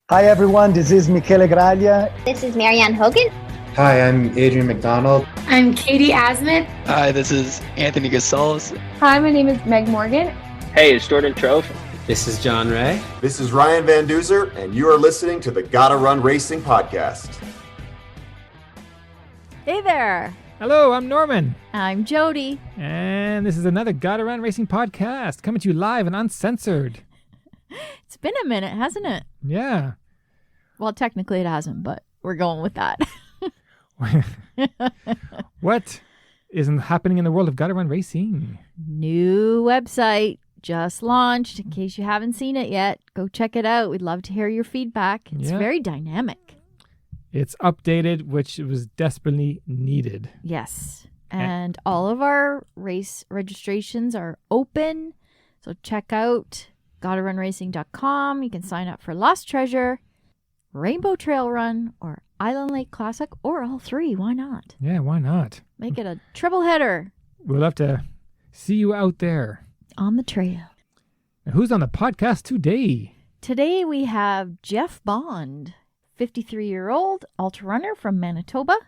Hi everyone, this is Michele Graglia. This is Marianne Hogan. Hi, I'm Adrian McDonald. I'm Katie Asmith. Hi, this is Anthony Gasals. Hi, my name is Meg Morgan. Hey, it's Jordan Trove. This is John Ray. This is Ryan Van Duzer, and you are listening to the Gotta Run Racing Podcast. Hey there. Hello, I'm Norman. I'm Jody. And this is another Gotta Run Racing Podcast, coming to you live and uncensored. It's been a minute, hasn't it? Yeah. Well, technically it hasn't, but we're going with that. What is happening in the world of Gotta Run Racing? New website just launched. In case you haven't seen it yet, go check it out. We'd love to hear your feedback. It's very dynamic. It's updated, which was desperately needed. Yes. And all of our race registrations are open. So check out GottaRunRacing.com. You can sign up for Lost Treasure, Rainbow Trail Run, or Island Lake Classic, or all three. Why not? Yeah, why not? Make it a triple header. We'd love to see you out there. On the trail. Now, who's on the podcast today? Today we have Jeff Bond, 53-year-old ultra runner from Manitoba,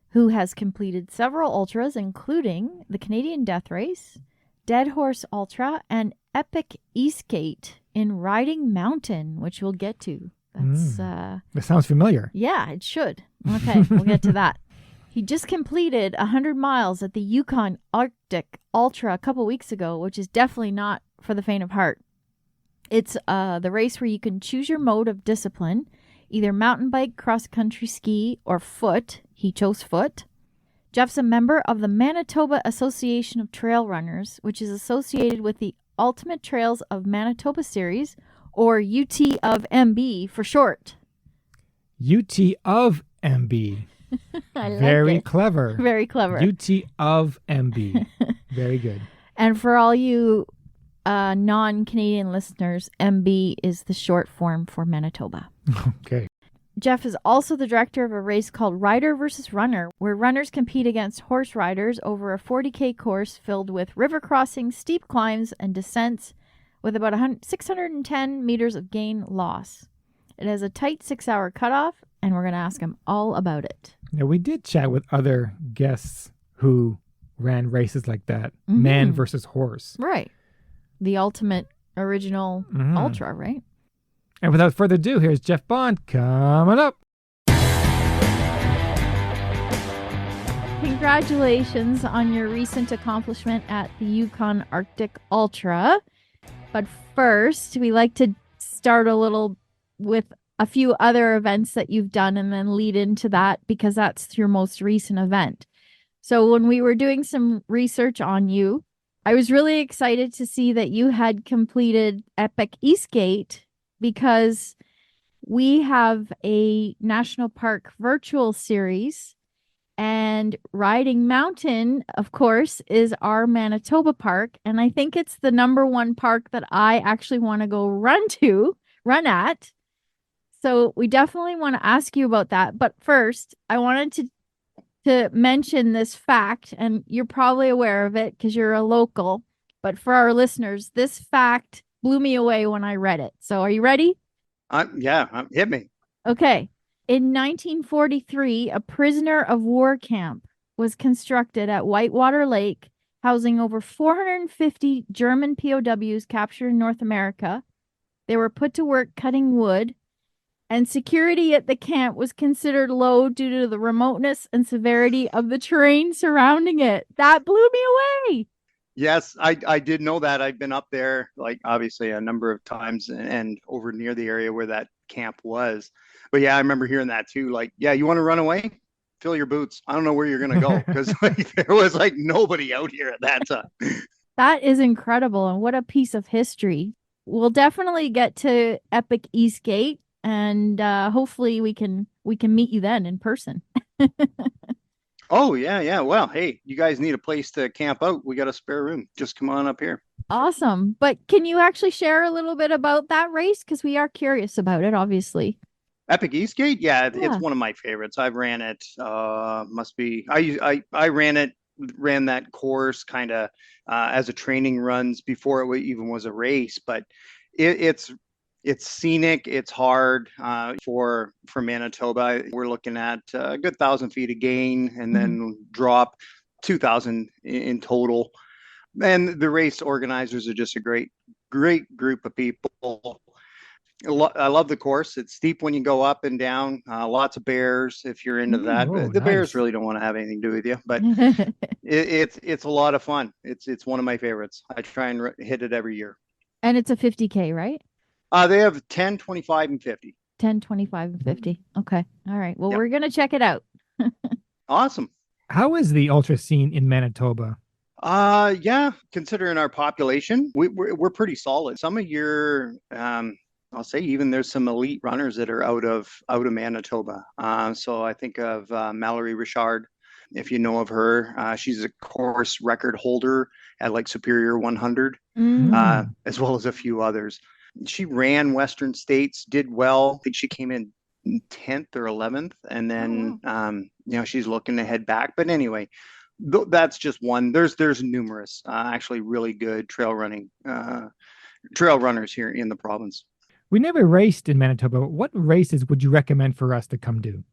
who has completed several ultras, including the Canadian Death Race, Dead Horse Ultra, and Epic E-Skate in Riding Mountain, which we'll get to. That sounds familiar. Yeah, it should. Okay, we'll get to that. He just completed 100 miles at the Yukon Arctic Ultra a couple weeks ago, which is definitely not for the faint of heart. It's the race where you can choose your mode of discipline, either mountain bike, cross-country ski, or foot. He chose foot. Jeff's a member of the Manitoba Association of Trail Runners, which is associated with the Ultimate Trails of Manitoba Series, or UTofMB for short. UTofMB. Very clever. Very clever. UTofMB. Very good. And for all you non-Canadian listeners, MB is the short form for Manitoba. Okay. Jeff is also the director of a race called Rider versus Runner, where runners compete against horse riders over a 40K course filled with river crossings, steep climbs, and descents with about 610 meters of gain loss. It has a tight 6-hour cutoff, and we're going to ask him all about it. Now, we did chat with other guests who ran races like that, man versus horse. Right. The ultimate original ultra, right? And without further ado, here's Jeff Bond coming up. Congratulations on your recent accomplishment at the Yukon Arctic Ultra. But first, we like to start a little with a few other events that you've done and then lead into that because that's your most recent event. So when we were doing some research on you, I was really excited to see that you had completed Epic E-Skate because we have a national park virtual series, and Riding Mountain, of course, is our Manitoba park. And I think it's the number one park that I actually want to go run at. So we definitely want to ask you about that. But first, I wanted to mention this fact, and you're probably aware of it because you're a local. But for our listeners, this fact blew me away when I read it. So are you ready? Hit me. Okay. In 1943, a prisoner of war camp was constructed at Whitewater Lake, housing over 450 German POWs captured in North America. They were put to work cutting wood, and security at the camp was considered low due to the remoteness and severity of the terrain surrounding it. That blew me away. Yes, I did know that. I've been up there, like, obviously a number of times and over near the area where that camp was. But yeah, I remember hearing that too. Like, yeah, you want to run away? Fill your boots. I don't know where you're going to go because there was like nobody out here at that time. That is incredible. And what a piece of history. We'll definitely get to Epic E-Skate, and hopefully we can meet you then in person. Oh, yeah. Well, hey, you guys need a place to camp out. We got a spare room. Just come on up here. Awesome. But can you actually share a little bit about that race? Because we are curious about it, obviously. Epic E-Skate? Yeah, it's one of my favorites. I've ran it. I ran that course kind of as a training runs before it even was a race. But it's It's scenic. It's hard for Manitoba. We're looking at a good 1,000 feet of gain and then drop 2,000 in total. And the race organizers are just a great group of people. I love the course. It's steep when you go up and down. Lots of bears if you're into that. Oh, The bears nice. really don't want to have anything to do with you, but it's a lot of fun. It's one of my favorites. I try and hit it every year. And it's a 50K, right? They have 10, 25, and 50. 10, 25, and 50. Okay. All right. Well, Yep. we're going to check it out. Awesome. How is the ultra scene in Manitoba? Yeah, considering our population, we're pretty solid. Some of your, I'll say even there's some elite runners that are out of Manitoba. So I think of Mallory Richard, if you know of her. She's a course record holder at like Superior 100, as well as a few others. She ran Western States, did well. I think she came in 10th or 11th, and then she's looking to head back. But anyway, that's just one. There's numerous actually really good trail runners here in the province. We never raced in Manitoba. What races would you recommend for us to come do?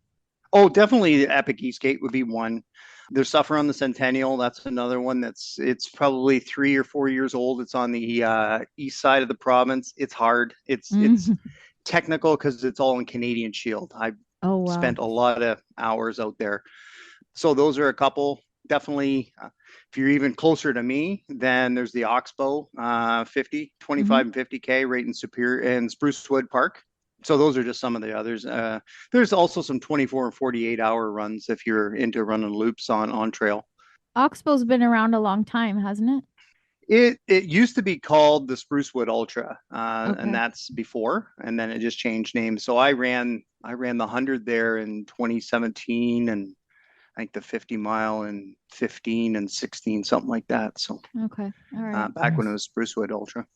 Oh, definitely Epic Eastgate would be one. There's Suffer on the Centennial. That's another one it's probably 3 or 4 years old. It's on the east side of the province. It's hard. It's technical because it's all in Canadian Shield. I've spent a lot of hours out there. So those are a couple. Definitely, if you're even closer to me, then there's the Oxbow 50, 25 and 50K right in Superior and Sprucewood Park. So those are just some of the others. There's also some 24 and 48-hour runs if you're into running loops on trail. Oxbow's been around a long time, hasn't it? It used to be called the Sprucewood Ultra, and that's before, and then it just changed names. So I ran the 100 there in 2017, and I think the 50 mile in 15 and 16, something like that. So okay, all right. Back when it was Sprucewood Ultra.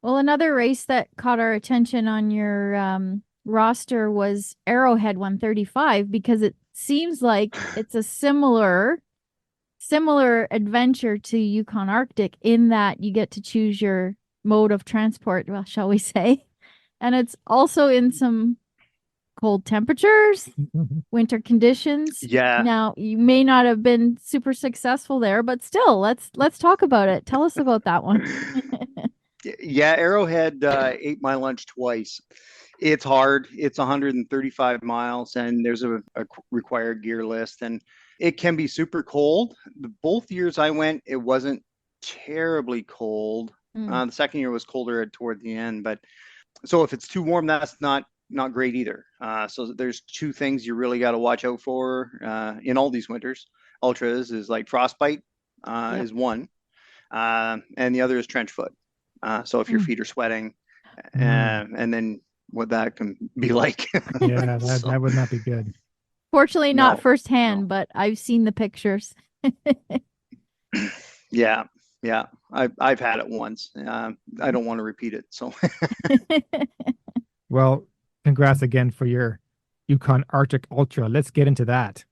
Well, another race that caught our attention on your roster was Arrowhead 135, because it seems like it's a similar adventure to Yukon Arctic in that you get to choose your mode of transport, well, shall we say. And it's also in some cold temperatures, winter conditions. Yeah. Now, you may not have been super successful there, but still, let's talk about it. Tell us about that one. Yeah, Arrowhead ate my lunch twice. It's hard. It's 135 miles, and there's a required gear list, and it can be super cold. Both years I went, it wasn't terribly cold. The second year was colder toward the end, but so if it's too warm, that's not great either. So there's two things you really got to watch out for in all these winters. Ultras is like frostbite is one, and the other is trench foot. So if your feet are sweating, and then what that can be like. Yeah, that would not be good. Fortunately, not firsthand, but I've seen the pictures. Yeah. I've had it once. I don't want to repeat it. So. Well, congrats again for your Yukon Arctic Ultra. Let's get into that.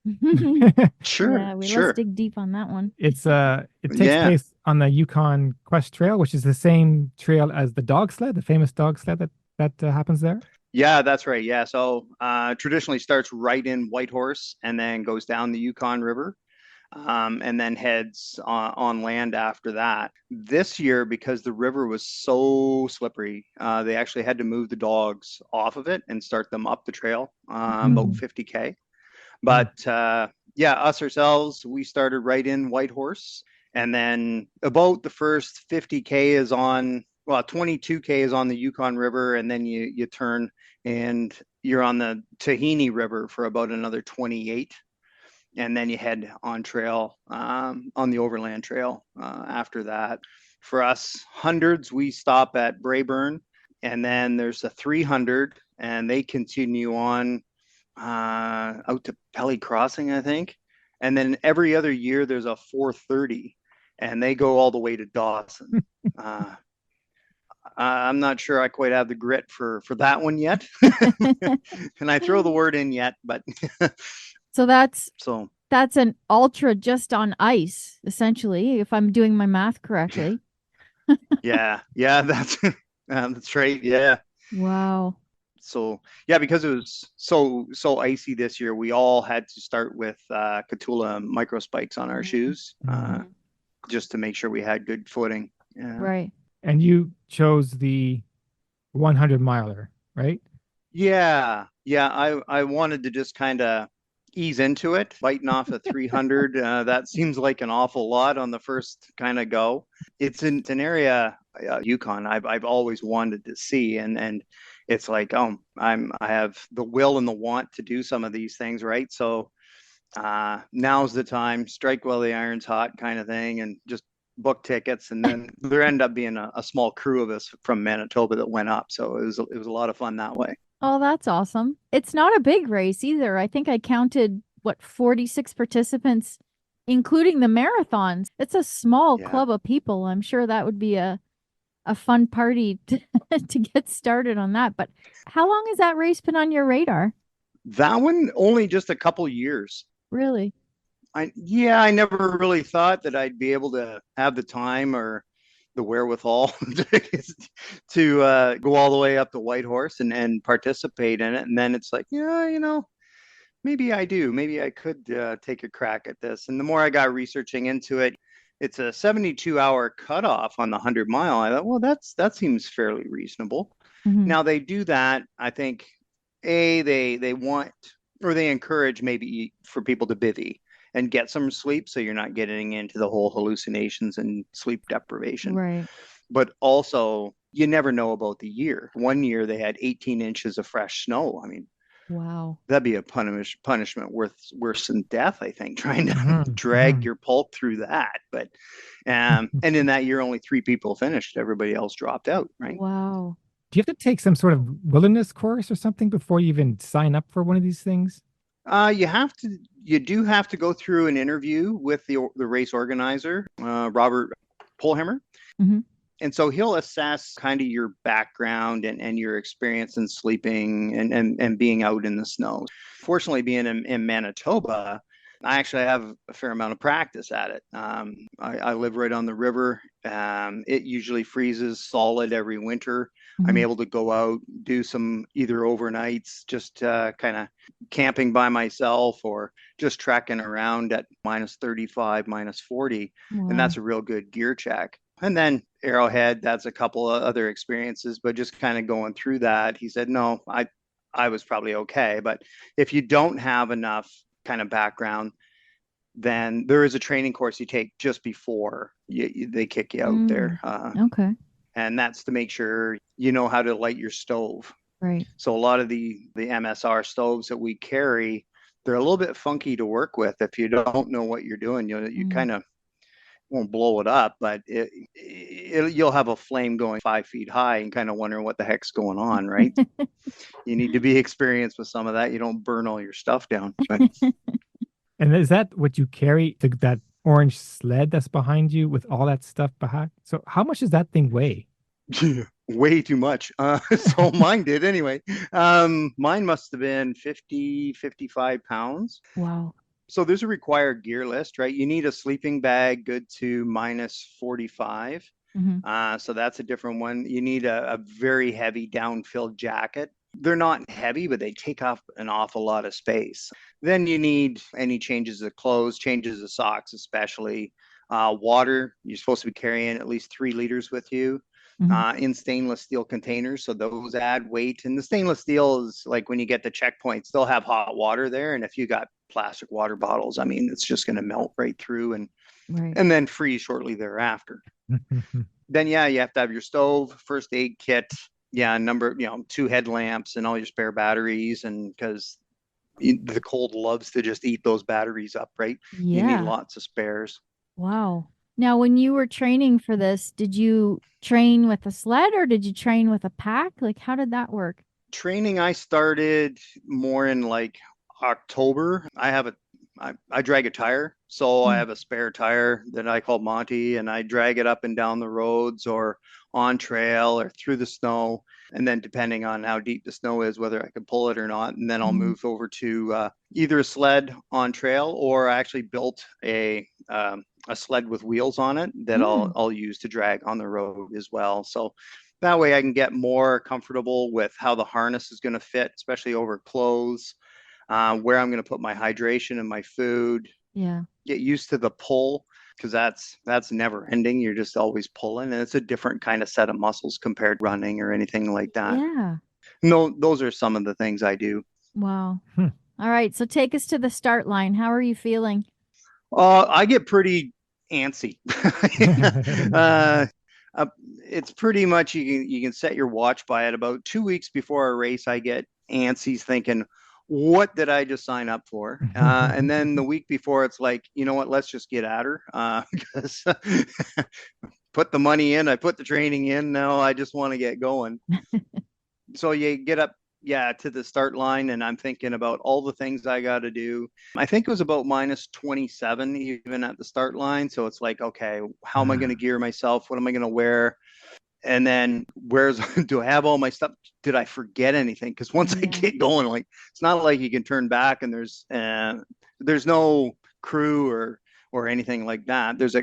Sure. Yeah, let's dig deep on that one. It takes place on the Yukon Quest Trail, which is the same trail as the dog sled, the famous dog sled that happens there. Yeah, that's right. Yeah. So traditionally starts right in Whitehorse and then goes down the Yukon River and then heads on land after that. This year, because the river was so slippery, they actually had to move the dogs off of it and start them up the trail, about 50K. But us ourselves, we started right in Whitehorse. And then about the first 50K is on, 22K is on the Yukon River. And then you turn and you're on the Tahini River for about another 28. And then you head on trail, on the overland trail after that. For us, hundreds, we stop at Brayburn. And then there's a 300, and they continue on out to Pelly Crossing, I think. And then every other year, there's a 430, and they go all the way to Dawson. I'm not sure I quite have the grit for that one yet. And I throw the word in yet, but so that's an ultra just on ice, essentially, if I'm doing my math correctly. Yeah, that's right. Yeah. Wow. So yeah, because it was so icy this year, we all had to start with Catula micro spikes on our shoes, just to make sure we had good footing. Yeah. Right. And you chose the 100 miler, right? Yeah. I wanted to just kind of ease into it, biting off a 300. That seems like an awful lot on the first kind of go. It's an area, Yukon, I've always wanted to see, and it's like, I have the will and the want to do some of these things, right? So now's the time, strike while the iron's hot, kind of thing, and just book tickets. And then there ended up being a small crew of us from Manitoba that went up, so it was a lot of fun that way. Oh, that's awesome. It's not a big race either. I think I counted, 46 participants, including the marathons. It's a small club of people. I'm sure that would be a fun party to get started on that. But how long has that race been on your radar? That one only just a couple years. Really? I never really thought that I'd be able to have the time or the wherewithal to go all the way up to Whitehorse and participate in it. And then it's like, maybe I do. Maybe I could take a crack at this. And the more I got researching into it, it's a 72-hour cutoff on the 100 mile. I thought, well, that seems fairly reasonable. Mhm. Now they do that. I think they want, or they encourage maybe for people to bivvy and get some sleep, so you're not getting into the whole hallucinations and sleep deprivation. Right. But also, you never know about the year. One year they had 18 inches of fresh snow. I mean, Wow. that'd be a punishment worse than death, I think, trying to drag your pulp through that. But and in that year, only 3 people finished. Everybody else dropped out, right? Wow. Do you have to take some sort of wilderness course or something before you even sign up for one of these things? You do have to go through an interview with the race organizer, Robert Polhammer. Mm-hmm. And so he'll assess kind of your background and your experience in sleeping and being out in the snow. Fortunately, being in Manitoba, I actually have a fair amount of practice at it. I live right on the river. It usually freezes solid every winter. Mm-hmm. I'm able to go out, do some either overnights, just kind of camping by myself, or just trekking around at minus 35, minus 40. Wow. And that's a real good gear check. And then Arrowhead, that's a couple of other experiences, but just kind of going through that, he said, no, I was probably okay. But if you don't have enough kind of background, then there is a training course you take just before they kick you out there. Okay. And that's to make sure you know how to light your stove. Right. So a lot of the MSR stoves that we carry, they're a little bit funky to work with. If you don't know what you're doing, you kind of won't blow it up, but you'll have a flame going 5 feet high and kind of wondering what the heck's going on, right? You need to be experienced with some of that. You don't burn all your stuff down. But And is that what you carry, that orange sled that's behind you with all that stuff behind? So how much does that thing weigh? way too much. So mine did anyway. Mine must have been 55 pounds. Wow. So there's a required gear list, right? You need a sleeping bag good to minus 45. Mm-hmm. So that's a different one. You need a very heavy down-filled jacket. They're not heavy, but they take up an awful lot of space. Then you need any changes of clothes, changes of socks, especially. Water, you're supposed to be carrying at least 3 liters with you. In stainless steel containers, so those add weight. And the stainless steel is like when you get to checkpoints, they'll have hot water there, and if you got plastic water bottles, I mean, it's just going to melt right through and then freeze shortly thereafter. Then you have to have your stove, first aid kit, number 2 headlamps and all your spare batteries, and because the cold loves to just eat those batteries up, right? You need lots of spares. Wow. Now, when you were training for this, did you train with a sled or did you train with a pack? Like, how did that work? Training, I started more in like October. I drag a tire. So I have a spare tire that I call Monty, and I drag it up and down the roads or on trail or through the snow. And then depending on how deep the snow is, whether I can pull it or not, and then I'll move over to either a sled on trail, or I actually built a sled with wheels on it that I'll use to drag on the road as well. So That way I can get more comfortable with how the harness is going to fit, especially over clothes, where I'm going to put my hydration and my food. Yeah. Get used to the pull, because that's never ending. You're just always pulling, and it's a different kind of set of muscles compared to running or anything like that. Yeah. No, those are some of the things I do. Wow. All right. So take us to the start line. How are you feeling? I get pretty antsy. It's pretty much you can set your watch by it. About 2 weeks before a race, I get antsy thinking, what did I just sign up for? And then the week before, it's like, you know what, let's just get at her, because put the money in, I put the training in. Now I just want to get going. So you get up, to the start line, and I'm thinking about all the things I got to do. I think it was about minus 27 even at the start line. So it's like, okay, how am I going to gear myself? What am I going to wear? And then do I have all my stuff? Did I forget anything? Because once I get going, like, it's not like you can turn back and there's no crew or anything like that. There's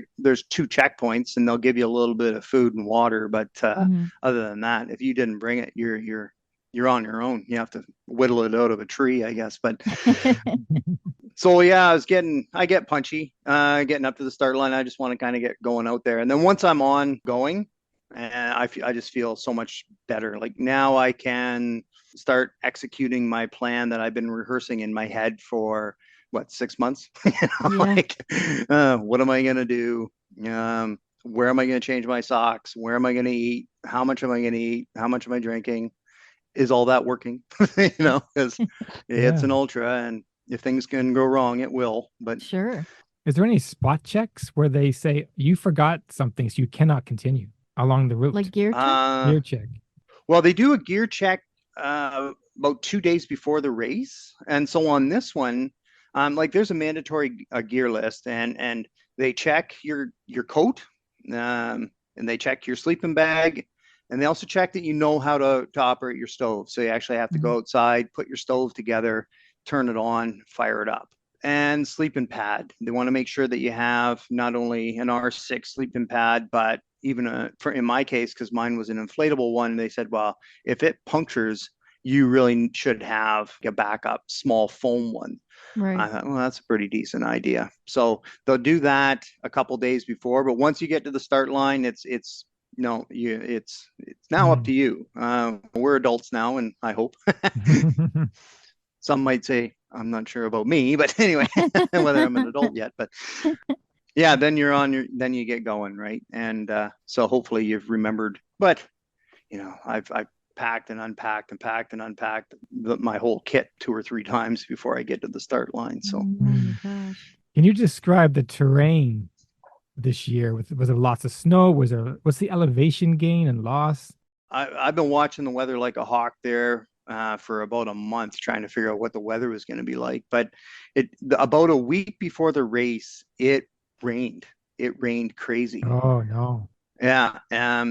2 checkpoints, and they'll give you a little bit of food and water. But other than that, if you didn't bring it, you're on your own. You have to whittle it out of a tree, I guess. But so I get punchy, getting up to the start line. I just want to kind of get going out there. And then once I'm going, and I just feel so much better. Like, now I can start executing my plan that I've been rehearsing in my head for 6 months. Like, what am I going to do? Where am I going to change my socks? Where am I going to eat? How much am I going to eat? How much am I drinking? Is all that working? Because it's an ultra, and if things can go wrong, it will. But sure. Is there any spot checks where they say you forgot something, so you cannot continue along the route? Like gear check? Gear check. Well, they do a gear check about 2 days before the race. And so on this one, like, there's a mandatory gear list, and they check your coat, and they check your sleeping bag, and they also check that you know how to operate your stove. So you actually have to go outside, put your stove together, turn it on, fire it up. And sleeping pad. They want to make sure that you have not only an R6 sleeping pad, but even in my case, because mine was an inflatable one, they said, well, if it punctures, you really should have a backup small foam one. Right. I thought, well, that's a pretty decent idea. So they'll do that a couple days before, but once you get to the start line, it's now up to you. We're adults now, and I hope. Some might say, I'm not sure about me, but anyway, whether I'm an adult yet. But then then you get going, right? And so hopefully you've remembered. But I've packed and unpacked and packed and unpacked my whole kit 2 or 3 times before I get to the start line. So, oh my gosh. Can you describe the terrain this year? Was there lots of snow? What's the elevation gain and loss? I've been watching the weather like a hawk there for about a month, trying to figure out what the weather was going to be like. But about a week before the race, it rained. It rained crazy. Oh no. Yeah.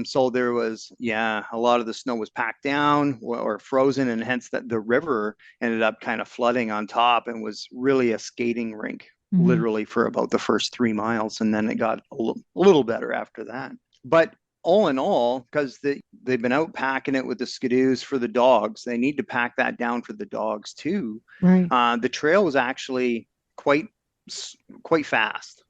So there was, a lot of the snow was packed down or frozen, and hence that the river ended up kind of flooding on top, and was really a skating rink, literally, for about the first 3 miles. And then it got a little better after that. But all in all, because they've been out packing it with the skidoos for the dogs, they need to pack that down for the dogs too. Right. The trail was actually quite fast.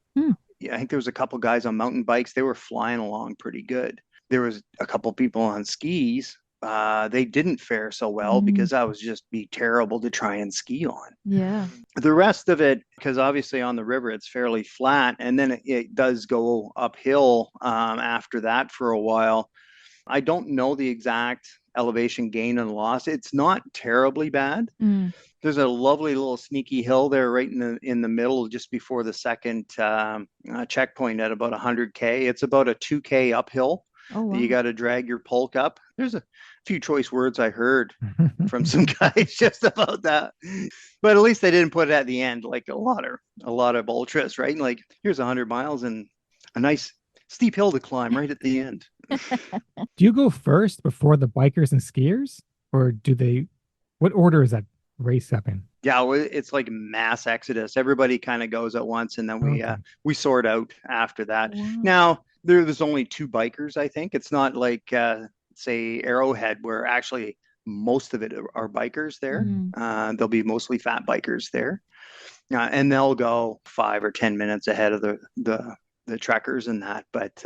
Yeah, I think there was a couple guys on mountain bikes. They were flying along pretty good. There was a couple people on skis. They didn't fare so well because that was just be terrible to try and ski on. Yeah. The rest of it, because obviously on the river it's fairly flat, and then it does go uphill after that for a while. I don't know the exact elevation gain and loss. It's not terribly bad. There's a lovely little sneaky hill there right in the middle, just before the second checkpoint at about 100K. It's about a 2K uphill. Oh, wow. You got to drag your pulk up. There's a few choice words I heard from some guys just about that, but at least they didn't put it at the end like a lot of ultras, right? Like, here's 100 miles and a nice steep hill to climb right at the end. Do you go first before the bikers and skiers, or what order is that race up in? Yeah, it's like mass exodus. Everybody kind of goes at once, and then we sort out after that. Wow. Now there's only 2 bikers, I think. It's not like say Arrowhead, where actually most of it are bikers there. There'll be mostly fat bikers there. And they'll go 5 or 10 minutes ahead of the trekkers and that. But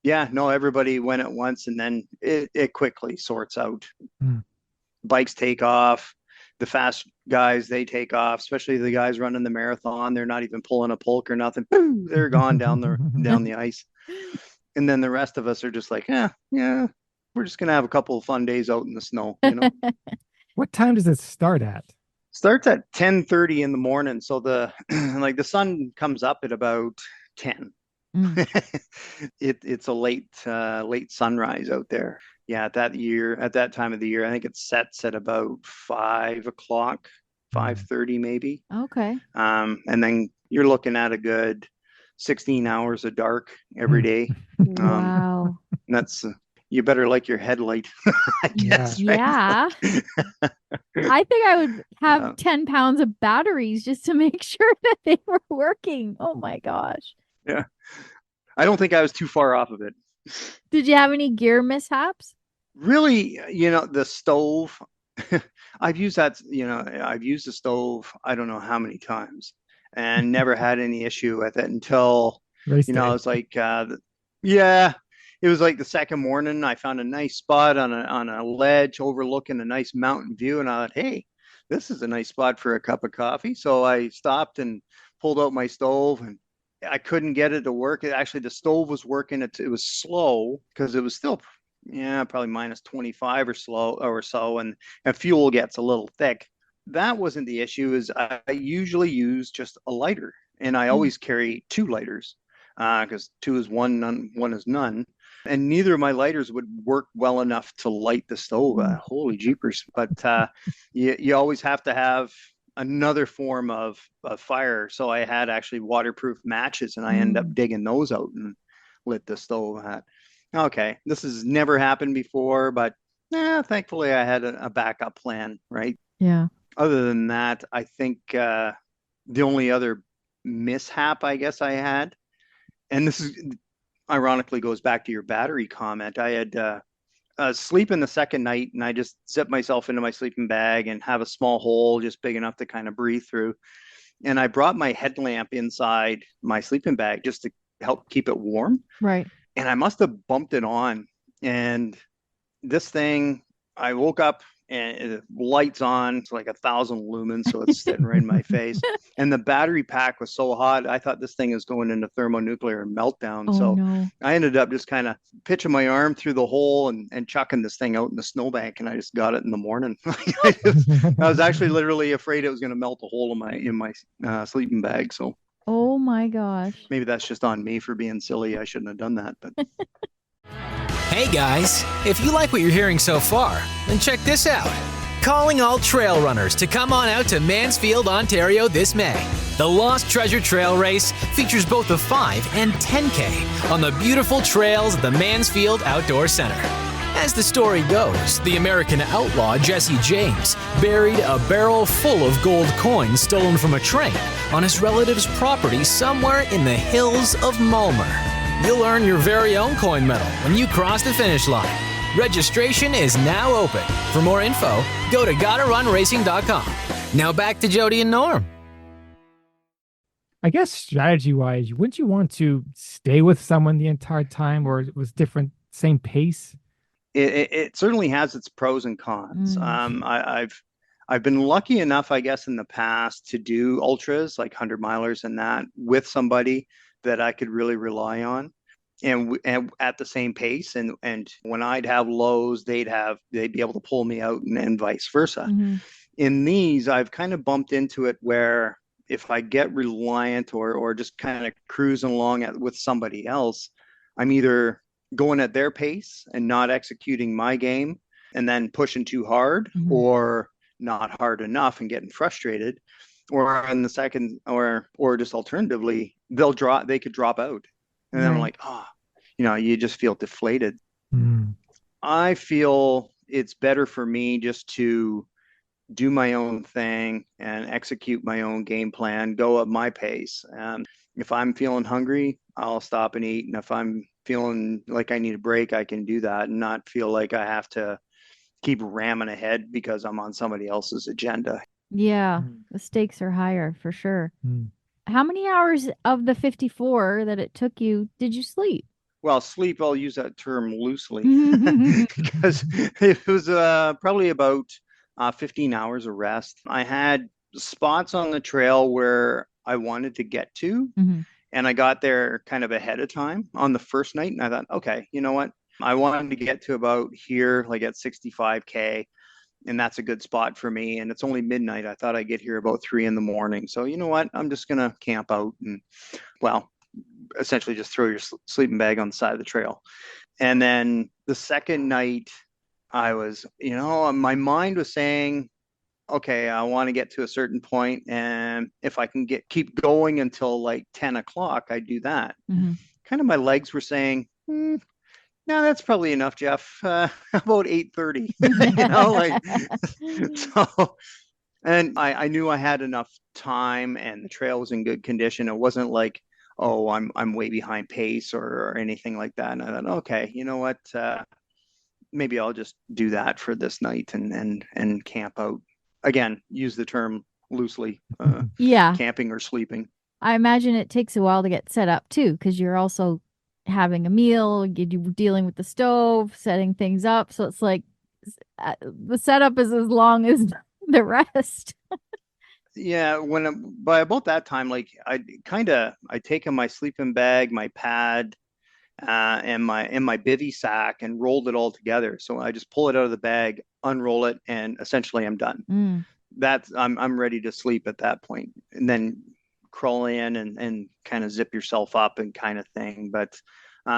yeah, no, everybody went at once, and then it quickly sorts out. Bikes take off. The fast guys, they take off, especially the guys running the marathon. They're not even pulling a pulk or nothing. Boom, they're gone down the ice. And then the rest of us are just like, yeah, we're just gonna have a couple of fun days out in the snow, you know. What time does it start at? Starts at 10:30 in the morning. So the like the sun comes up at about 10. It's a late sunrise out there. Yeah, at that time of the year, I think it sets at about 5 o'clock, 5:30 maybe. Okay. And then you're looking at a good 16 hours of dark every day. Wow. That's you better like your headlight, I guess. Right? Yeah. I think I would have 10 pounds of batteries just to make sure that they were working. Oh my gosh. Yeah. I don't think I was too far off of it. Did you have any gear mishaps? Really, the stove, I've used the stove, I don't know how many times, and never had any issue with it until, Race day. it's like, it was like the second morning, I found a nice spot on a ledge overlooking a nice mountain view, and I thought, hey, this is a nice spot for a cup of coffee. So I stopped and pulled out my stove, and I couldn't get it to work. Actually, the stove was working. It was slow because it was still, probably minus 25 or so, and fuel gets a little thick. That wasn't the issue. Is I usually use just a lighter, and I always carry 2 lighters because 2 is one is none. And neither of my lighters would work well enough to light the stove. Holy jeepers! But you always have to have another form of fire. So I had actually waterproof matches, and I ended up digging those out and lit the stove at. Okay, this has never happened before, but thankfully I had a backup plan, right? Yeah. Other than that, I think the only other mishap I guess I had, and this is ironically goes back to your battery comment. I had sleeping the second night, and I just zip myself into my sleeping bag and have a small hole just big enough to kind of breathe through. And I brought my headlamp inside my sleeping bag just to help keep it warm. Right. And I must have bumped it on. And this thing, I woke up and the light's on. It's like 1,000 lumens, so it's sitting right in my face. And the battery pack was so hot, I thought this thing is going into thermonuclear meltdown. So no. I ended up just kind of pitching my arm through the hole and chucking this thing out in the snowbank, and I just got it in the morning. I was actually literally afraid it was going to melt a hole in my sleeping bag. So. Oh my gosh. Maybe that's just on me for being silly. I shouldn't have done that, but. Hey guys, if you like what you're hearing so far, then check this out. Calling all trail runners to come on out to Mansfield, Ontario this May. The Lost Treasure Trail Race features both a 5 and 10K on the beautiful trails of the Mansfield Outdoor Center. As the story goes, the American outlaw Jesse James buried a barrel full of gold coins stolen from a train on his relative's property somewhere in the hills of Mulmer. You'll earn your very own coin medal when you cross the finish line. Registration is now open. For more info, go to GottaRunRacing.com. Now back to Jody and Norm. I guess strategy-wise, wouldn't you want to stay with someone the entire time, or it was different, same pace? It certainly has its pros and cons. I've been lucky enough, I guess, in the past to do ultras like 100-milers and that with somebody that I could really rely on, and at the same pace. And when I'd have lows, they'd be able to pull me out, and vice versa. In these, I've kind of bumped into it where if I get reliant or just kind of cruising along with somebody else, I'm either going at their pace and not executing my game and then pushing too hard, or not hard enough and getting frustrated, or in the second, or just alternatively, they could drop out, and then I'm like, you just feel deflated. I feel it's better for me just to do my own thing and execute my own game plan, go at my pace. And if I'm feeling hungry, I'll stop and eat. And if I'm feeling like I need a break, I can do that and not feel like I have to keep ramming ahead because I'm on somebody else's agenda. Yeah, the stakes are higher for sure. Mm. How many hours of the 54 that it took you did you sleep? Well, sleep, I'll use that term loosely because it was probably about 15 hours of rest. I had spots on the trail where I wanted to get to, and I got there kind of ahead of time on the first night. And I thought, okay, you know what? I wanted to get to about here, like at 65K. And that's a good spot for me. And it's only midnight. I thought I'd get here about 3 a.m. So you know what? I'm just going to camp out and, well, essentially just throw your sleeping bag on the side of the trail. And then the second night, I was, my mind was saying, okay, I want to get to a certain point, and if I can keep going until like 10 o'clock, I do that. Kind of my legs were saying, no, that's probably enough, Jeff. About 8:30, so. And I knew I had enough time, and the trail was in good condition. It wasn't like, oh, I'm way behind pace or anything like that. And I thought, okay, you know what? Maybe I'll just do that for this night and camp out. Again, use the term loosely. Yeah, camping or sleeping. I imagine it takes a while to get set up too, because you're also having a meal, you're dealing with the stove, setting things up. So it's like the setup is as long as the rest. Yeah, by about that time, like I'd taken my sleeping bag, my pad, and my bivy sack and rolled it all together. So I just pull it out of the bag, unroll it, and essentially I'm done. I'm ready to sleep at that point, and then crawl in and kind of zip yourself up and kind of thing. But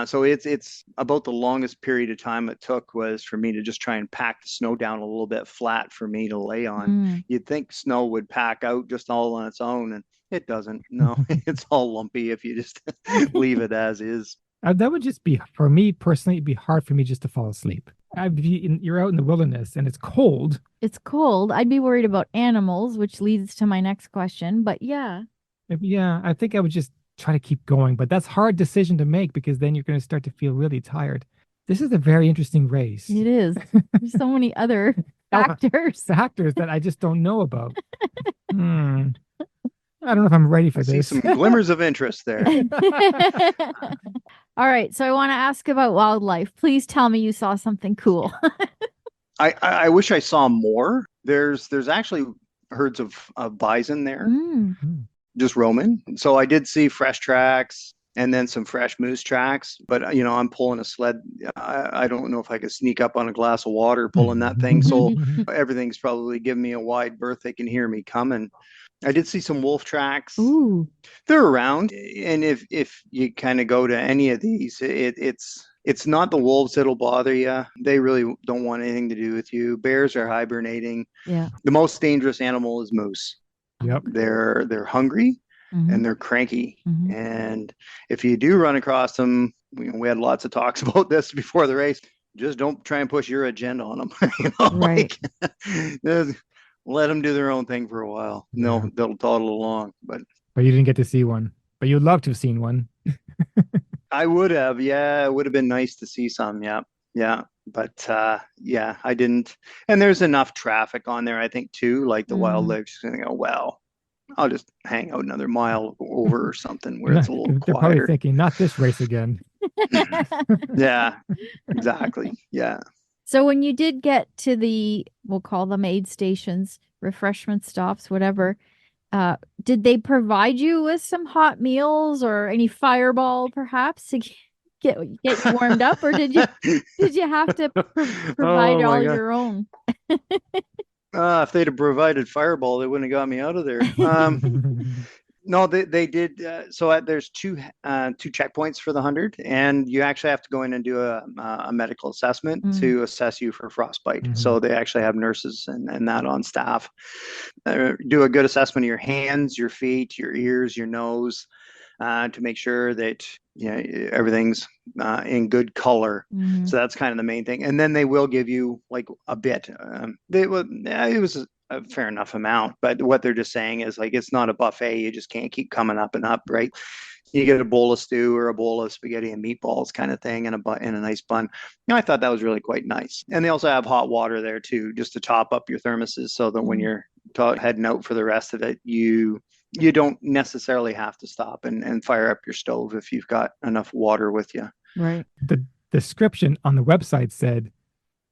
so it's about the longest period of time it took was for me to just try and pack the snow down a little bit flat for me to lay on. You'd think snow would pack out just all on its own, and it doesn't. No, it's all lumpy if you just leave it as is. That would just be, for me personally, it'd be hard for me just to fall asleep. You're out in the wilderness and it's cold. It's cold. I'd be worried about animals, which leads to my next question. But yeah. Yeah, I think I would just try to keep going. But that's a hard decision to make because then you're going to start to feel really tired. This is a very interesting race. It is. There's so many other factors. Factors that I just don't know about. I don't know if I'm ready for this. See some glimmers of interest there. All right. So I want to ask about wildlife. Please tell me you saw something cool. I wish I saw more. There's actually herds of bison there, just roaming. So I did see fresh tracks and then some fresh moose tracks. But, I'm pulling a sled. I don't know if I could sneak up on a glass of water pulling that thing. So everything's probably giving me a wide berth. They can hear me coming. I did see some wolf tracks. Ooh. They're around. And if you kind of go to any of these, it's not the wolves that'll bother you. They really don't want anything to do with you. Bears are hibernating. Yeah. The most dangerous animal is moose. Yep. They're hungry and they're cranky. And if you do run across them, we had lots of talks about this before the race. Just don't try and push your agenda on them. Right. Let them do their own thing for a while. No, they'll toddle along. But you didn't get to see one. But you'd love to have seen one. I would have. Yeah, it would have been nice to see some. Yeah. But I didn't. And there's enough traffic on there, I think, too. Like the wildlife's going to go, well, I'll just hang out another mile over or something where it's a little They're quieter. probably thinking, not this race again. Yeah, exactly. Yeah. So when you did get to we'll call them aid stations, refreshment stops, whatever, did they provide you with some hot meals or any Fireball perhaps to get you warmed up, or did you have to provide all your own? If they'd have provided Fireball, they wouldn't have got me out of there. No, they did. So there's two checkpoints for the 100, and you actually have to go in and do a medical assessment to assess you for frostbite. So they actually have nurses and that on staff. Do a good assessment of your hands, your feet, your ears, your nose, to make sure that everything's in good color. So that's kind of the main thing. And then they will give you like a bit. It was a fair enough amount, but what they're just saying is like it's not a buffet. You just can't keep coming up and up, right? You get a bowl of stew or a bowl of spaghetti and meatballs kind of thing, and a nice bun. I thought that was really quite nice. And they also have hot water there too, just to top up your thermoses, so that when you're heading out for the rest of it, you don't necessarily have to stop and fire up your stove if you've got enough water with you. Right. The description on the website said,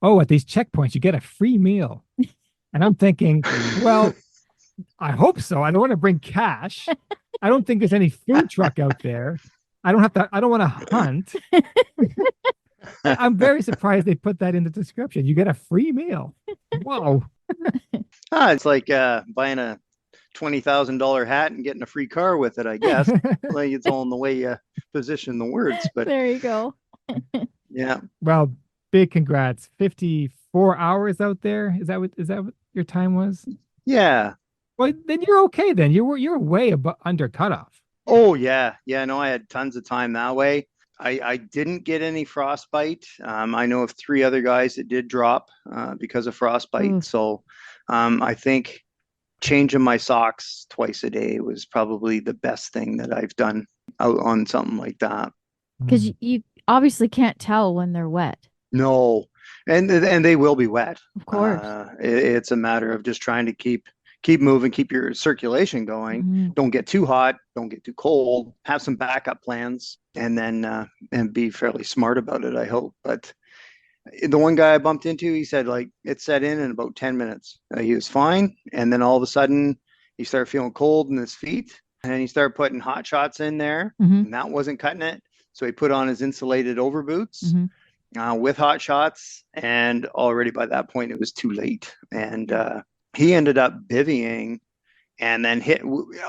"Oh, at these checkpoints, you get a free meal." And I'm thinking, well, I hope so. I don't want to bring cash. I don't think there's any food truck out there. I don't want to hunt. I'm very surprised they put that in the description. You get a free meal. Whoa. It's like buying a $20,000 hat and getting a free car with it, I guess. Like, it's all in the way you position the words. But there you go. yeah. Well, big congrats. 54 hours out there. Is that what your time was? Yeah. Well, then you're okay. Then you're way under cutoff. Oh yeah. No, I had tons of time that way. I didn't get any frostbite. I know of 3 other guys that did drop because of frostbite. So I think changing my socks twice a day was probably the best thing that I've done out on something like that. Because you obviously can't tell when they're wet. No, and they will be wet. Of course. It's a matter of just trying to keep moving, keep your circulation going. Mm-hmm. Don't get too hot, don't get too cold. Have some backup plans, and then and be fairly smart about it, I hope. But the one guy I bumped into, he said like it set in about 10 minutes. He was fine, and then all of a sudden he started feeling cold in his feet, and then he started putting hot shots in there, and that wasn't cutting it. So he put on his insulated overboots with hot shots, and already by that point it was too late. And he ended up bivvying, and then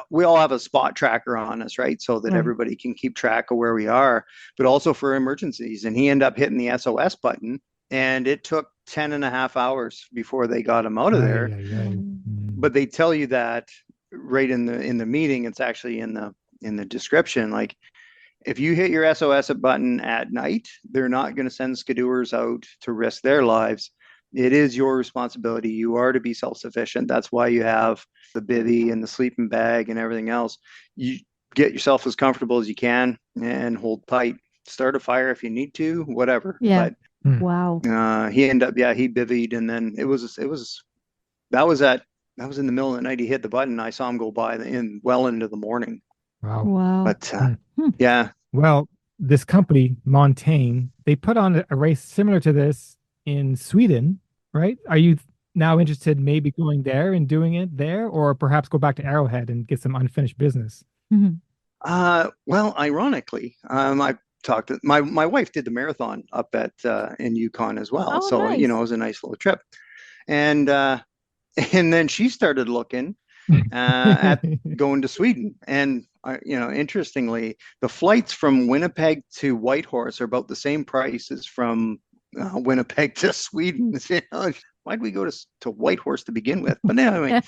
we all have a spot tracker on us, right? So that everybody can keep track of where we are, but also for emergencies. And he ended up hitting the SOS button, and it took 10 and a half hours before they got him out of there. But they tell you that right in the meeting. It's actually in the description. Like, if you hit your SOS button at night, they're not going to send skidooers out to risk their lives. It is your responsibility. You are to be self-sufficient. That's why you have the bivvy and the sleeping bag and everything else. You get yourself as comfortable as you can and hold tight. Start a fire if you need to, whatever. Yeah. But wow. He ended up, he bivvied, and then that was in the middle of the night. He hit the button. I saw him go by well into the morning. Wow. But yeah. Well, this company, Montaigne, they put on a race similar to this in Sweden, right? Are you now interested maybe going there and doing it there, or perhaps go back to Arrowhead and get some unfinished business? Well, ironically, I talked to my wife did the marathon up at in Yukon as well. Oh, So, nice. it was a nice little trip. And then she started looking at going to Sweden. And interestingly, the flights from Winnipeg to Whitehorse are about the same price as from Winnipeg to Sweden. Why'd we go to Whitehorse to begin with? But anyway,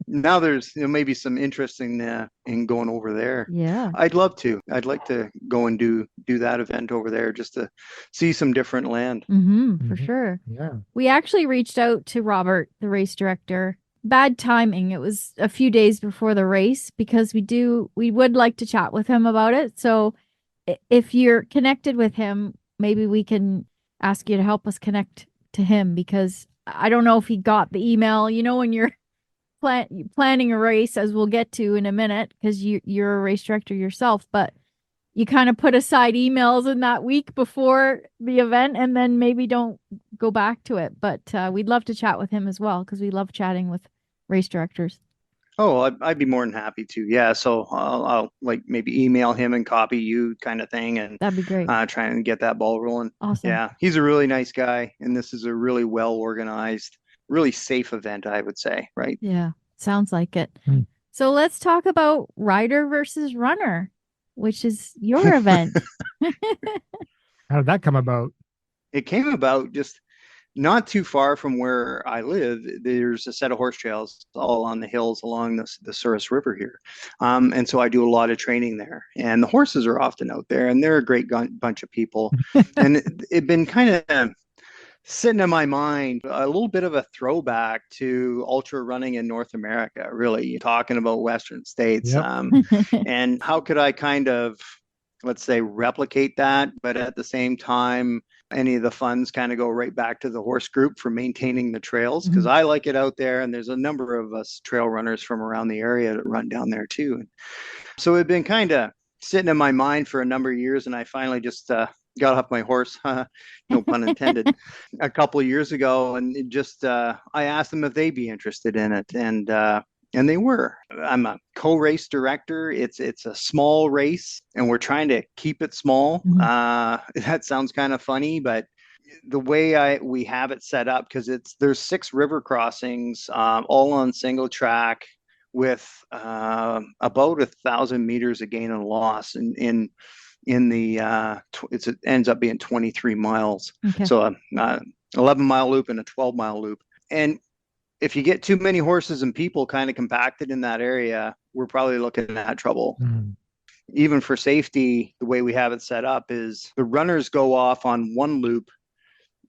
now there's maybe some interest in going over there. Yeah. I'd love to. I'd like to go and do that event over there, just to see some different land. For sure. Yeah. We actually reached out to Robert, the race director. Bad timing. It was a few days before the race, because we would like to chat with him about it. So if you're connected with him, maybe we can ask you to help us connect to him, because I don't know if he got the email, when you're planning a race, as we'll get to in a minute, because you're a race director yourself, but you kind of put aside emails in that week before the event and then maybe don't go back to it. But we'd love to chat with him as well, because we love chatting with race directors. Oh, I'd be more than happy to. Yeah. So I'll like maybe email him and copy you, kind of thing. And that'd be great. Try and get that ball rolling. Awesome. Yeah. He's a really nice guy. And this is a really well organized, really safe event, I would say. Right. Yeah. Sounds like it. So let's talk about rider versus runner, which is your event. How did that come about? It came about just not too far from where I live. There's a set of horse trails all on the hills along the Souris River here. And so I do a lot of training there. And the horses are often out there, and they're a great bunch of people. And it'd been kind of sitting in my mind, a little bit of a throwback to ultra running in North America, really talking about Western states. Yep. And how could I kind of, let's say, replicate that, but at the same time, any of the funds kind of go right back to the horse group for maintaining the trails, because I like it out there, and there's a number of us trail runners from around the area that run down there too. So it'd been kind of sitting in my mind for a number of years, and I finally just got off my horse, no pun intended, a couple of years ago, and it just I asked them if they'd be interested in it, and they were. I'm a co-race director. It's a small race, and we're trying to keep it small. That sounds kind of funny, but the way we have it set up, because there's 6 river crossings, all on single track, with about 1,000 meters of gain and loss, in the it ends up being 23 miles. Okay. So a 11-mile loop and a 12-mile loop, and if you get too many horses and people kind of compacted in that area, we're probably looking at trouble. Even for safety, the way we have it set up is the runners go off on one loop,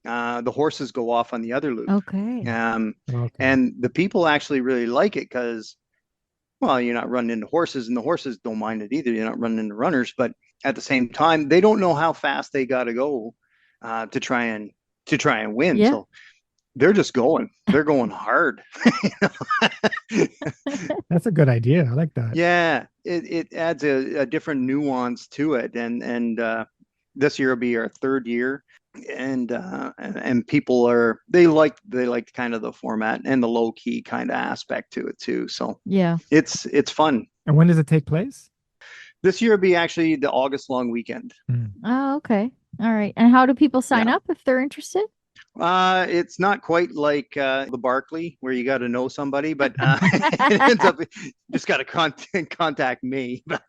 the horses go off on the other loop. Okay. And the people actually really like it because, well, you're not running into horses, and the horses don't mind it either. You're not running into runners, but at the same time, they don't know how fast they got to go to try and win. Yeah. So they're just going. They're going hard. That's a good idea. I like that. Yeah, it adds a different nuance to it, and this year will be our 3rd year, and people they like kind of the format and the low key kind of aspect to it too. So yeah, it's fun. And when does it take place? This year will be actually the August long weekend. Oh, okay, all right. And how do people sign up if they're interested? It's not quite like the Barkley where you got to know somebody, but it ends up just got to contact me. But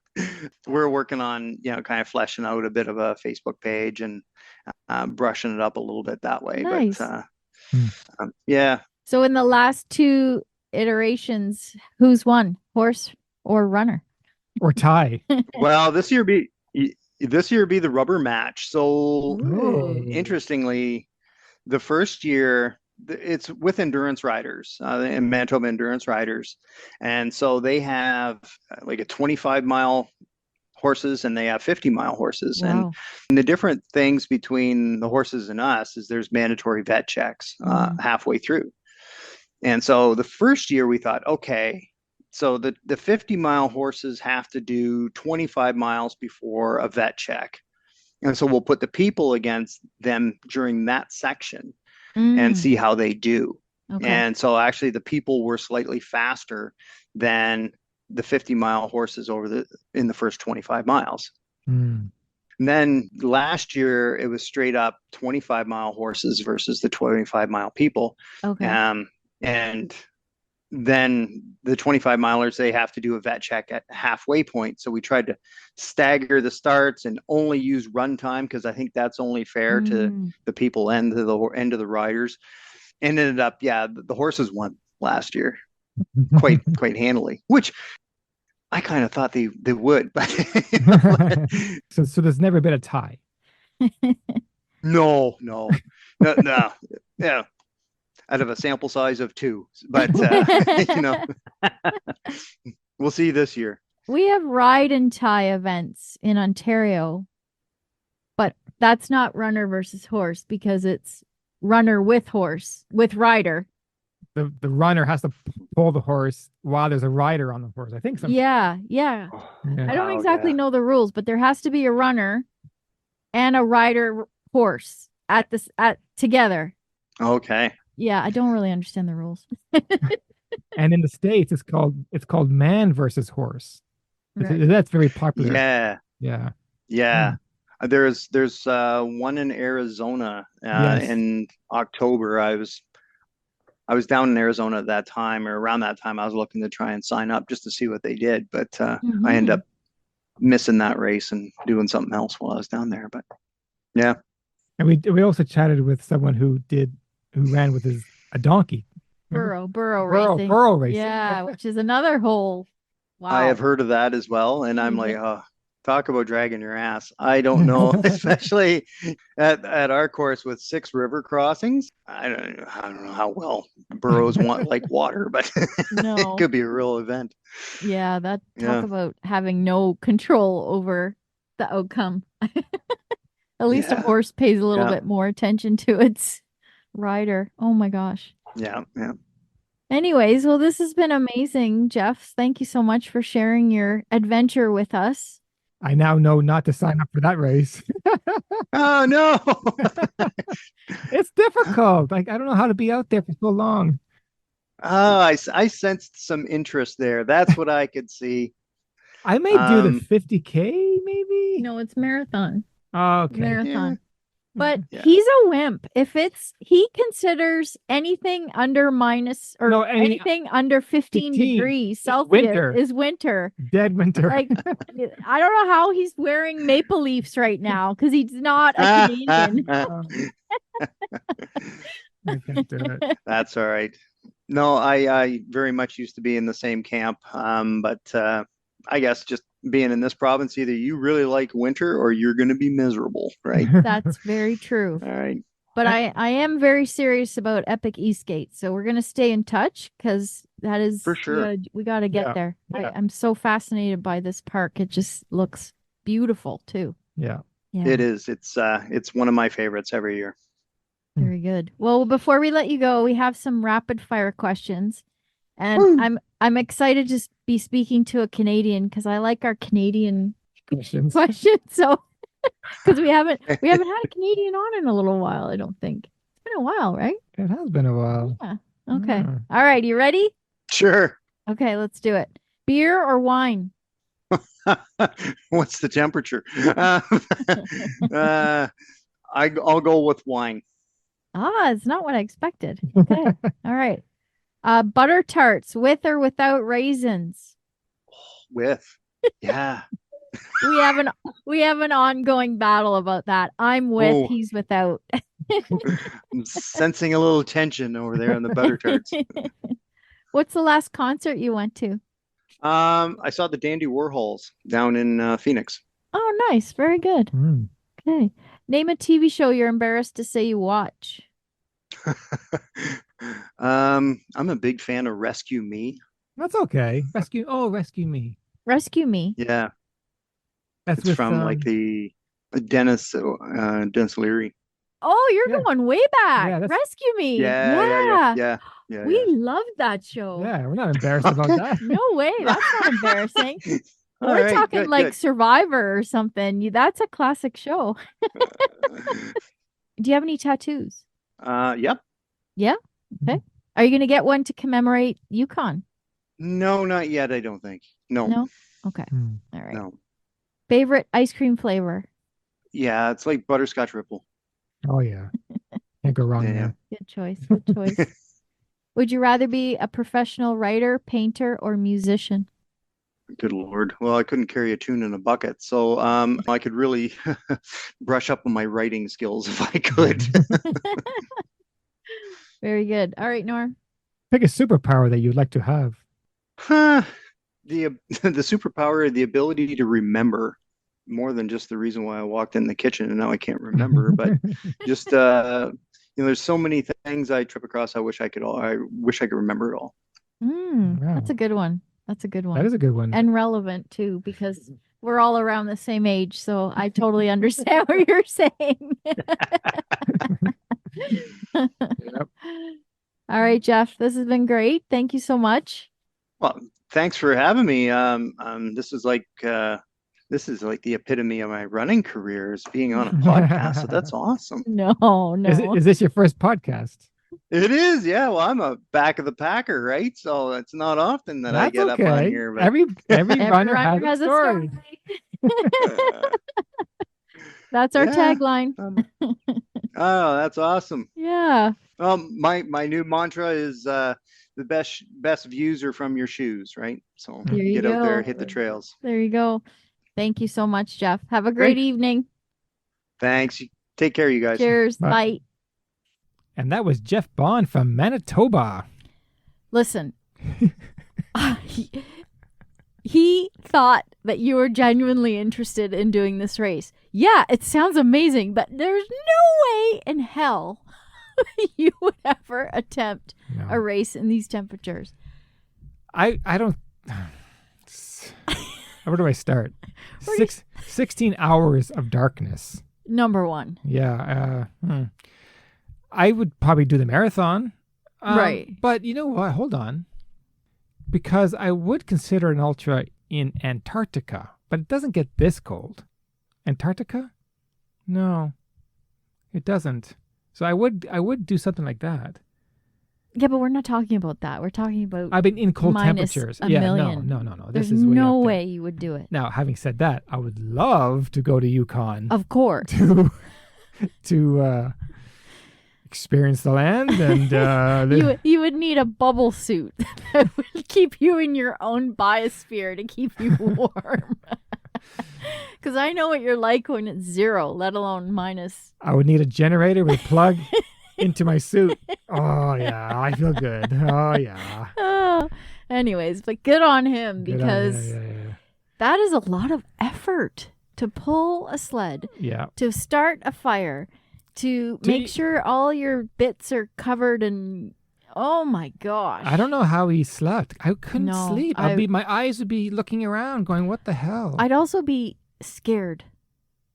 we're working on, kind of fleshing out a bit of a Facebook page and brushing it up a little bit that way. Nice. But yeah. So in the last 2 iterations, who's won, horse or runner? Or tie? Well, this year be the rubber match. So interestingly, the first year it's with endurance riders, and Manitoba endurance riders, and so they have like a 25-mile horses and they have 50-mile horses. Wow. And the different things between the horses and us is there's mandatory vet checks halfway through. And so the first year we thought, okay, so the 50-mile horses have to do 25 miles before a vet check. And so we'll put the people against them during that section and see how they do. Okay. And so actually the people were slightly faster than the 50-mile horses in the first 25 miles. And then last year it was straight up 25-mile horses versus the 25-mile people. Okay. And then the 25 milers, they have to do a vet check at halfway point. So we tried to stagger the starts and only use run time, because I think that's only fair to the people and to the end of the riders. And ended up, the horses won last year quite handily, which I kind of thought they would. But so there's never been a tie. No. Yeah. Out of a sample size of 2, but we'll see this year. We have ride and tie events in Ontario, but that's not runner versus horse, because it's runner with horse with rider. The runner has to pull the horse while there's a rider on the horse. I think so. Yeah. I don't exactly know the rules, but there has to be a runner and a rider horse together. Okay. Yeah, I don't really understand the rules. And in the States, it's called man versus horse. Right. That's very popular. Yeah. There's one in Arizona in October. I was down in Arizona at that time, or around that time. I was looking to try and sign up just to see what they did, but I ended up missing that race and doing something else while I was down there. But yeah. And we also chatted with someone who ran with a donkey. Burro racing. Burro racing. Yeah, which is another whole. Wow. I have heard of that as well, and I'm like, oh, talk about dragging your ass. I don't know, especially at our course with 6 river crossings. I don't know how well burros want like water, but No. it could be a real event. Yeah, talk Yeah. about having no control over the outcome. At least a Yeah. horse pays a little Yeah. bit more attention to its rider. Oh my gosh. Yeah. Yeah. Anyways, well, this has been amazing, Jeff. Thank you so much for sharing your adventure with us. I now know not to sign up for that race. Oh no. It's difficult. Like, I don't know how to be out there for so long. Oh, I sensed some interest there. That's what I could see. I may do the 50K, maybe. No, it's marathon. Oh, okay. Marathon. But Yeah. he's a wimp. He considers anything under minus or No, anything under 15 degrees Celsius winter. is winter. Dead winter. Like, I don't know how he's wearing Maple Leafs right now because he's not a Canadian. I can't do it. That's all right. No, I very much used to be in the same camp. But I guess just being in this province, either you really like winter or you're going to be miserable, right? That's very true. All right. But I am very serious about Epic Eastgate. So we're going to stay in touch because that is For sure. We got to get there. Yeah. I'm so fascinated by this park. It just looks beautiful too. Yeah. Yeah. It is. It's one of my favorites every year. Very good. Well, before we let you go, we have some rapid fire questions. And I'm excited to be speaking to a Canadian because I like our Canadian Questions. So because we haven't had a Canadian on in a little while, I don't think. It's been a while, right? It has been a while. Yeah. Okay. Yeah. All right, you ready? Sure. Okay, let's do it. Beer or wine? What's the temperature? I'll go with wine. It's not what I expected. Okay. All right. Butter tarts with or without raisins? With. Yeah. We have an ongoing battle about that. I'm with, Oh. he's without. I'm sensing a little tension over there on the butter tarts. What's the last concert you went to? I saw the Dandy Warhols down in Phoenix. Oh, nice. Very good. Mm. Okay. Name a TV show you're embarrassed to say you watch. I'm a big fan of Rescue Me. That's okay. Rescue Me. Rescue Me. Yeah, That's it's with, from like the Dennis Leary. Oh, you're Yeah. going way back. Yeah, that's- Rescue Me. Yeah. We loved that show. Yeah, we're not embarrassed about that. No way. That's not embarrassing. All We're right, talking good, like good. Survivor or something. That's a classic show. Do you have any tattoos? Yep. Yeah. Okay. Are you going to get one to commemorate Yukon? No, not yet. I don't think. No. No. Okay. Hmm. All right. No. Favorite ice cream flavor? Yeah, it's like butterscotch ripple. Oh, yeah. Can't go wrong Yeah. there. Good choice. Good choice. Would you rather be a professional writer, painter, or musician? Good Lord. Well, I couldn't carry a tune in a bucket, so I could really brush up on my writing skills if I could. Very good. All right, Norm. Pick a superpower that you'd like to have. The superpower, the ability to remember more than just the reason why I walked in the kitchen and now I can't remember, but just there's so many things I trip across. I wish I could remember it all. That's a good one. That's a good one. That is a good one. And relevant too, because we're all around the same age, so I totally understand what you're saying. Yep. All right, Jeff, this has been great. Thank you so much. Well, thanks for having me. This is like the epitome of my running career is being on a podcast. So that's awesome. No. Is this your first podcast? It is, yeah. Well, I'm a back of the packer, right? So it's not often that I get up on here. But Every Every runner has a story. That's our Yeah. tagline. Oh, that's awesome. Yeah. My new mantra is the best views are from your shoes, right? So There you get out there, go. hit the trails. There you go. Thank you so much, Jeff. Have a great evening. Thanks. Take care, you guys. Cheers. Bye. Bye. And that was Jeff Bond from Manitoba. Listen, he thought that you are genuinely interested in doing this race. Yeah, it sounds amazing, but there's no way in hell you would ever attempt a race in these temperatures. I don't. Where do I start? 16 hours of darkness. Number one. Yeah. I would probably do the marathon. Right. But you know what? Hold on. Because I would consider an ultra in Antarctica, but it doesn't get this cold. Antarctica? No, it doesn't. So I would do something like that. Yeah, but we're not talking about that. We're talking about I've been in cold temperatures. a million. No. There's This is way no up there. way you would do it. Now, having said that, I would love to go to Yukon. Of course. To experience the land and you would need a bubble suit that would keep you in your own biosphere to keep you warm. Because I know what you're like when it's 0, let alone minus. I would need a generator with a plug into my suit. Oh yeah, I feel good. Oh yeah. Oh, anyways, but good on him because that is a lot of effort to pull a sled. Yeah. To start a fire. To make sure all your bits are covered and oh my gosh. I don't know how he slept. I couldn't sleep. My eyes would be looking around going, what the hell? I'd also be scared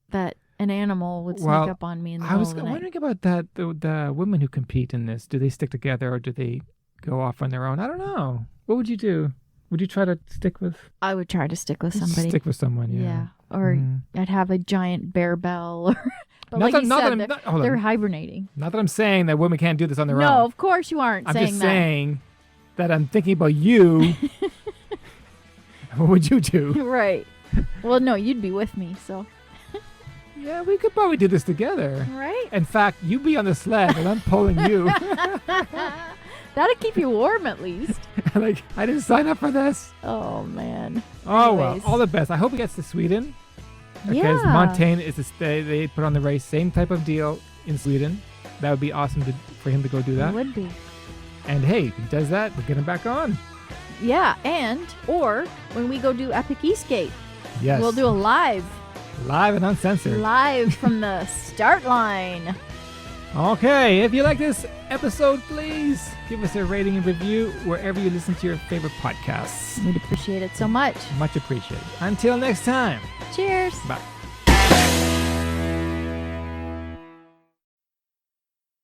that an animal would sneak up on me in the middle of the night. I was wondering about that, the women who compete in this. Do they stick together or do they go off on their own? I don't know. What would you do? Would you try to stick with? I would try to stick with somebody. Stick with someone, yeah. Yeah. Or I'd have a giant bear bell. But not like that, you said, they're hibernating. Not that I'm saying that women can't do this on their own. No, of course you aren't I'm saying just that. saying that I'm thinking about you. What would you do? Right. Well, no, you'd be with me, so. Yeah, we could probably do this together. Right? In fact, you be on the sled and I'm pulling you. That'll keep you warm at least. Like, I didn't sign up for this. Oh, man. Oh, Anyways. well, all the best. I hope he gets to Sweden. Because Yeah. Montaigne is they put on the race, same type of deal in Sweden. That would be awesome for him to go do that. It would be. And hey, if he does that, we'll get him back on. Yeah, or when we go do Epic E-Skate, Yes. we'll do a live and uncensored. Live from the start line. Okay, if you like this episode, please give us a rating and review wherever you listen to your favorite podcasts. We'd appreciate it so much. Much appreciated. Until next time. Cheers. Bye.